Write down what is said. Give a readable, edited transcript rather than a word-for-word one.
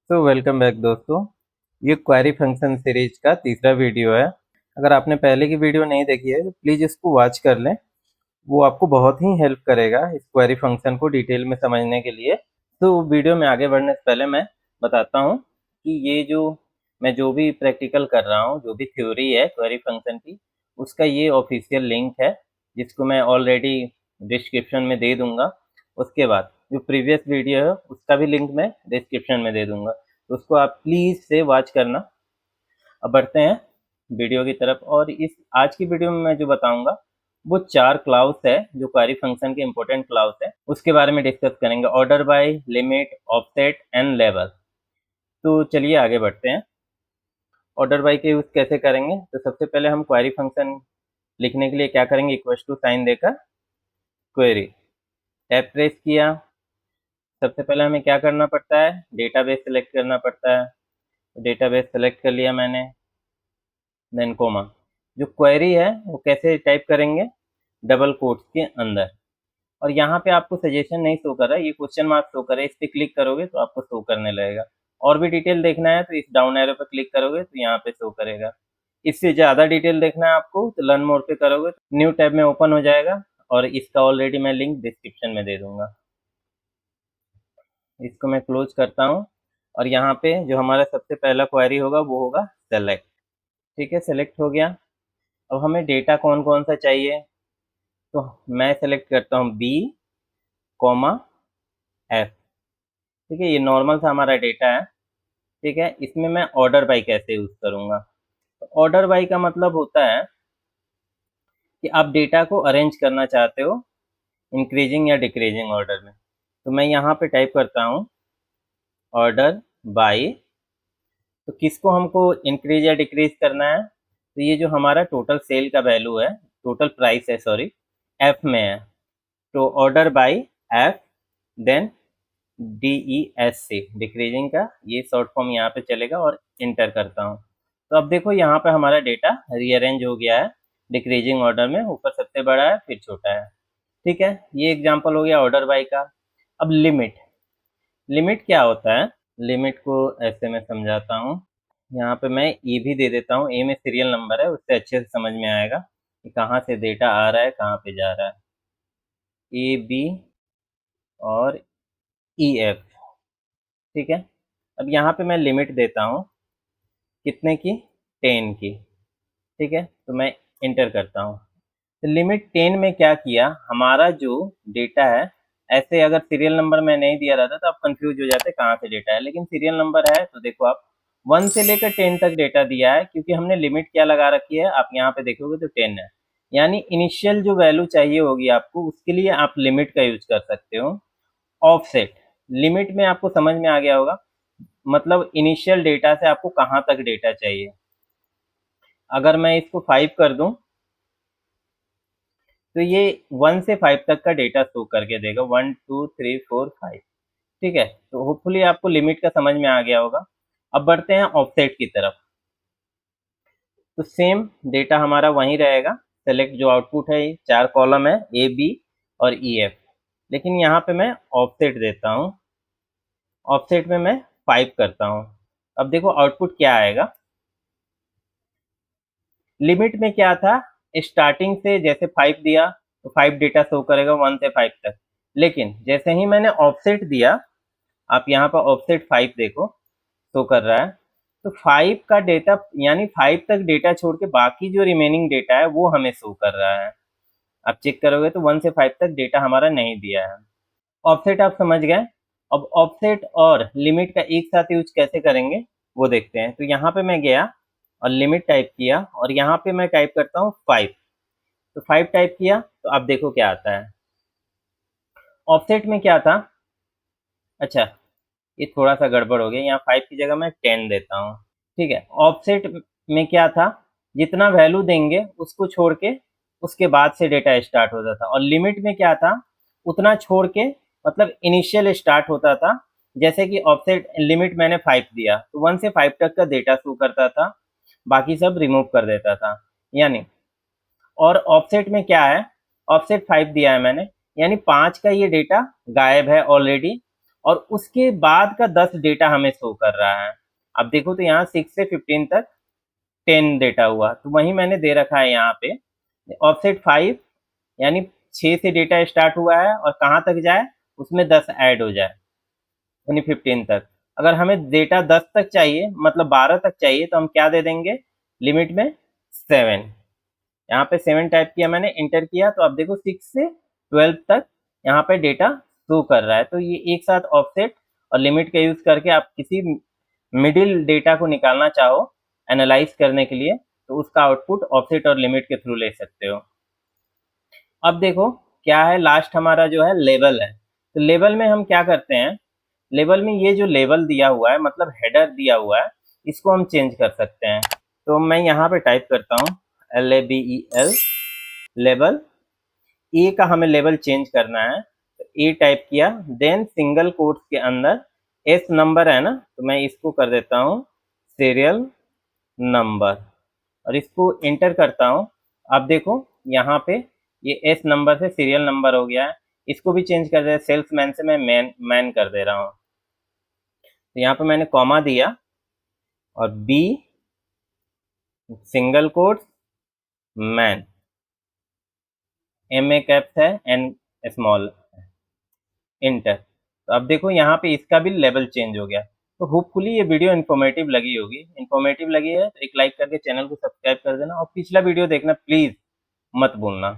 तो welcome back दोस्तों। ये क्वेरी फंक्शन सीरीज का तीसरा वीडियो है। अगर आपने पहले की वीडियो नहीं देखी है तो प्लीज़ इसको वॉच कर लें। वो आपको बहुत ही हेल्प करेगा इस क्वेरी फंक्शन को डिटेल में समझने के लिए। तो वीडियो में आगे बढ़ने से पहले मैं बताता हूँ कि ये जो मैं जो भी प्रैक्टिकल कर रहा हूँ, जो भी थ्योरी है क्वेरी फंक्शन की, उसका ये ऑफिशियल लिंक है जिसको मैं ऑलरेडी डिस्क्रिप्शन में दे दूंगा। उसके बाद जो प्रीवियस वीडियो है उसका भी लिंक मैं डिस्क्रिप्शन में दे दूंगा, तो उसको आप प्लीज़ से वॉच करना। अब बढ़ते हैं वीडियो की तरफ। और इस आज की वीडियो में मैं जो बताऊंगा वो 4 क्लाउज है जो क्वेरी फंक्शन के इंपॉर्टेंट क्लाउज है, उसके बारे में डिस्कस करेंगे। Order by, limit, offset and level. तो चलिए आगे बढ़ते हैं। ऑर्डर बाय के यूज कैसे करेंगे, तो सबसे पहले हम क्वेरी फंक्शन लिखने के लिए क्या करेंगे, इक्वल टू साइन देकर क्वेरी टैब प्रेस किया। सबसे पहले हमें क्या करना पड़ता है, डेटाबेस सेलेक्ट करना पड़ता है। डेटाबेस सेलेक्ट कर लिया मैंने, देन कोमा। जो क्वेरी है वो कैसे टाइप करेंगे, डबल कोट्स के अंदर। और यहाँ पे आपको सजेशन नहीं शो कर रहा है, ये क्वेश्चन मार्क शो कर रहा है, इस पर क्लिक करोगे तो आपको शो करने लगेगा। और भी डिटेल देखना है तो इस डाउन एरो पर क्लिक करोगे तो यहाँ पे शो करेगा। इससे ज़्यादा डिटेल देखना है आपको तो लर्न मोर पे करोगे तो न्यू टैब में ओपन हो जाएगा। और इसका ऑलरेडी मैं लिंक डिस्क्रिप्शन में दे दूंगा। इसको मैं क्लोज करता हूँ। और यहाँ पे जो हमारा सबसे पहला क्वेरी होगा वो होगा सेलेक्ट। ठीक है, सेलेक्ट हो गया। अब हमें डेटा कौन कौन सा चाहिए, तो मैं सेलेक्ट करता हूँ बी कॉमा एफ। ठीक है, ये नॉर्मल सा हमारा डेटा है। ठीक है, इसमें मैं ऑर्डर बाई कैसे यूज करूंगा, तो ऑर्डर बाई का मतलब होता है कि आप डेटा को अरेंज करना चाहते हो इंक्रीजिंग या डिक्रीजिंग ऑर्डर में। तो मैं यहाँ पे टाइप करता हूँ ऑर्डर बाई। तो किसको हमको इंक्रीज या डिक्रीज करना है, तो ये जो हमारा टोटल सेल का वैल्यू है, टोटल प्राइस है सॉरी, एफ में है। तो order by F, then DESC decreasing का ये शॉर्ट फॉर्म यहाँ पे चलेगा और इंटर करता हूँ। तो अब देखो यहाँ पे हमारा डेटा रीअरेंज हो गया है डिक्रीजिंग ऑर्डर में, ऊपर सबसे बड़ा है फिर छोटा है। ठीक है, ये एग्जांपल हो गया ऑर्डर बाई का। अब लिमिट, लिमिट क्या होता है, लिमिट को ऐसे मैं समझाता हूँ। यहाँ पे मैं ए भी दे देता हूँ, ए में सीरियल नंबर है, उससे अच्छे से समझ में आएगा कि कहाँ से डेटा आ रहा है कहाँ पे जा रहा है। ए बी और ई एफ। ठीक है, अब यहाँ पे मैं लिमिट देता हूँ कितने की, 10 की। ठीक है, तो मैं इंटर करता हूँ। तो लिमिट 10 में क्या किया, हमारा जो डेटा है, ऐसे अगर सीरियल नंबर में नहीं दिया रहता तो आप कंफ्यूज हो जाते कहाँ से डेटा है, लेकिन सीरियल नंबर है तो देखो आप 1 से लेकर 10 तक डेटा दिया है, क्योंकि हमने लिमिट क्या लगा रखी है, आप यहाँ पे देखोगे तो 10 है। यानी इनिशियल जो वैल्यू चाहिए होगी आपको, उसके लिए आप लिमिट का यूज कर सकते हो। ऑफसेट, लिमिट में आपको समझ में आ गया होगा, मतलब इनिशियल डेटा से आपको कहाँ तक डेटा चाहिए। अगर मैं इसको 5 कर दूं तो ये 1 से 5 तक का डेटा शो करके देगा, 1 2 3 4 5। ठीक है, तो होपफुली आपको लिमिट का समझ में आ गया होगा। अब बढ़ते हैं ऑफसेट की तरफ। तो सेम डेटा हमारा वहीं रहेगा। सेलेक्ट जो आउटपुट है, ये 4 कॉलम है, ए बी और ई एफ, लेकिन यहाँ पे मैं ऑफसेट देता हूँ। ऑफसेट में मैं 5 करता हूँ। अब देखो आउटपुट क्या आएगा। लिमिट में क्या था, स्टार्टिंग से जैसे 5 दिया तो 5 डेटा शो करेगा 1 से 5 तक, लेकिन जैसे ही मैंने ऑफसेट दिया, आप यहाँ पर ऑफसेट 5 देखो शो कर रहा है, तो 5 का डेटा यानी 5 तक डेटा छोड़ के बाकी जो रिमेनिंग डेटा है वो हमें शो कर रहा है। आप चेक करोगे तो 1 से 5 तक डेटा हमारा नहीं दिया है। ऑफसेट आप समझ गए। अब ऑफसेट और लिमिट का एक साथ यूज कैसे करेंगे वो देखते हैं। तो यहाँ पे मैं गया और लिमिट टाइप किया, और यहाँ पे मैं टाइप करता हूँ 5। तो 5 टाइप किया तो आप देखो क्या आता है। ऑफसेट में क्या था, अच्छा ये थोड़ा सा गड़बड़ हो गया, यहाँ 5 की जगह मैं 10 देता हूँ। ठीक है, ऑफसेट में क्या था, जितना वैल्यू देंगे उसको छोड़ के उसके बाद से डेटा स्टार्ट होता था। और लिमिट में क्या था, उतना छोड़ के मतलब इनिशियल स्टार्ट होता था। जैसे कि ऑफसेट लिमिट मैंने 5 दिया तो 1 से 5 तक का डेटा शो करता था, बाकी सब रिमूव कर देता था यानी। और ऑफसेट में क्या है, ऑफसेट 5 दिया है मैंने, यानी 5 का ये डेटा गायब है ऑलरेडी, और उसके बाद का 10 डेटा हमें शो कर रहा है। अब देखो तो यहाँ 6 से 15 तक 10 डेटा हुआ, तो वही मैंने दे रखा है यहाँ पे ऑफसेट 5, यानी 6 से डेटा स्टार्ट हुआ है और कहाँ तक जाए उसमें 10 ऐड हो जाए, यानी 15 तक। अगर हमें डेटा 10 तक चाहिए, मतलब 12 तक चाहिए, तो हम क्या दे देंगे लिमिट में 7। यहाँ पे 7 टाइप किया मैंने, इंटर किया, तो अब देखो 6 से 12 तक यहाँ पे डेटा शो कर रहा है। तो ये एक साथ ऑफसेट और लिमिट का यूज करके आप किसी मिडिल डेटा को निकालना चाहो एनालाइज करने के लिए, तो उसका आउटपुट ऑफसेट और लिमिट के थ्रू ले सकते हो। अब देखो क्या है, लास्ट हमारा जो है लेवल है। तो लेवल में हम क्या करते हैं, लेवल में ये जो लेवल दिया हुआ है, मतलब हेडर दिया हुआ है, इसको हम चेंज कर सकते हैं। तो मैं यहाँ पे टाइप करता हूँ LABEL लेवल। ए का हमें लेवल चेंज करना है, तो ए टाइप किया, देन सिंगल कोट्स के अंदर एस नंबर है ना, तो मैं इसको कर देता हूँ सीरियल नंबर और इसको एंटर करता हूँ। अब देखो यहाँ पे ये एस नंबर से सीरियल नंबर हो गया है। इसको भी चेंज कर दे, सेल्समैन से मैं मैन कर दे रहा हूँ। तो यहाँ पे मैंने कॉमा दिया और B single quotes man, M A caps है, एन स्मॉल, इंटर। तो अब देखो यहाँ पे इसका भी लेवल चेंज हो गया। तो होपफुली ये वीडियो इन्फॉर्मेटिव लगी होगी। इन्फॉर्मेटिव लगी है तो एक लाइक करके चैनल को सब्सक्राइब कर देना और पिछला वीडियो देखना प्लीज मत भूलना।